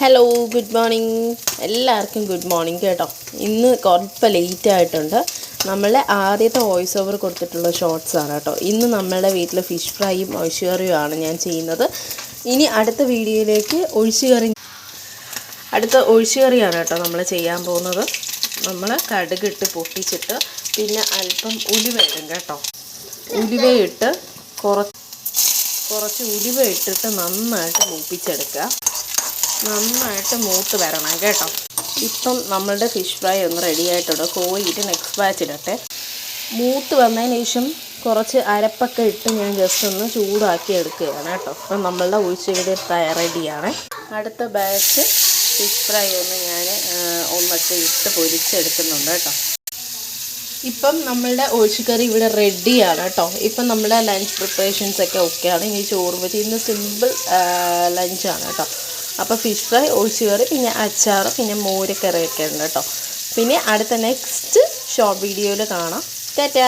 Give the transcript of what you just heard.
Hello good morning എല്ലാവർക്കും good morning കേട്ടോ. ഇന്ന് കുറച്ച് ലേറ്റ് ആയിട്ടുണ്ട്. നമ്മളെ ആദ്യത്തെ വോയിസ് ഓവർ കൊടുത്തിട്ടുള്ള ഷോർട്സ് ആണ് കേട്ടോ. ഇന്ന് നമ്മളുടെ വീട്ടിൽ ഫിഷ് ഫ്രൈയും ഒഴിച്ചുകറിയും ആണ് ഞാൻ ചെയ്യുന്നത്. ഇനി അടുത്ത വീഡിയോയിലേക്ക് അടുത്ത ഒഴിച്ചുകറിയാണ് കേട്ടോ നമ്മൾ ചെയ്യാൻ പോകുന്നത്. നമ്മൾ കടുകിട്ട് പൊട്ടിച്ചിട്ട് പിന്നെ അല്പം ഉലുവ ഇടും കേട്ടോ. ഉലുവയിട്ട് കുറച്ച് ഉലുവ ഇട്ടിട്ട് നന്നായിട്ട് മൂപ്പിച്ചെടുക്കുക. നന്നായിട്ട് മൂത്ത് വരണം കേട്ടോ. ഇപ്പം നമ്മളുടെ ഫിഷ് ഫ്രൈ ഒന്ന് റെഡി ആയിട്ടുണ്ട്. കോഴിയിട്ട് നെക്സ്റ്റ് ബാച്ച് ഇടട്ടെ. മൂത്ത് വന്നതിന് ശേഷം കുറച്ച് അരപ്പൊക്കെ ഇട്ട് ഞാൻ ജസ്റ്റ് ഒന്ന് ചൂടാക്കി എടുക്കുകയാണ് കേട്ടോ. അപ്പം നമ്മളുടെ ഒഴിച്ചുകറി റെഡിയാണ്. അടുത്ത ബാച്ച് ഫിഷ് ഫ്രൈ ഒന്ന് ഞാൻ ഒന്നൊക്കെ ഇട്ട് പൊരിച്ചെടുക്കുന്നുണ്ട് കേട്ടോ. ഇപ്പം നമ്മളുടെ ഒഴിച്ചുകറി ഇവിടെ റെഡിയാണ് കേട്ടോ. ഇപ്പം നമ്മുടെ ലഞ്ച് പ്രിപ്പറേഷൻസൊക്കെ ഓക്കെയാണ്. ഇനി ചോറ് വെച്ച് ഇന്ന് സിമ്പിൾ ലഞ്ചാണ് കേട്ടോ. അപ്പോൾ ഫിഷ് ഫ്രൈ, ഒഴിച്ചുകറി, പിന്നെ അച്ചാർ, പിന്നെ മോരക്കറിയൊക്കെ ഉണ്ട് കേട്ടോ. പിന്നെ അടുത്ത നെക്സ്റ്റ് ഷോർട്ട് വീഡിയോയിൽ കാണാം. ടാറ്റാ.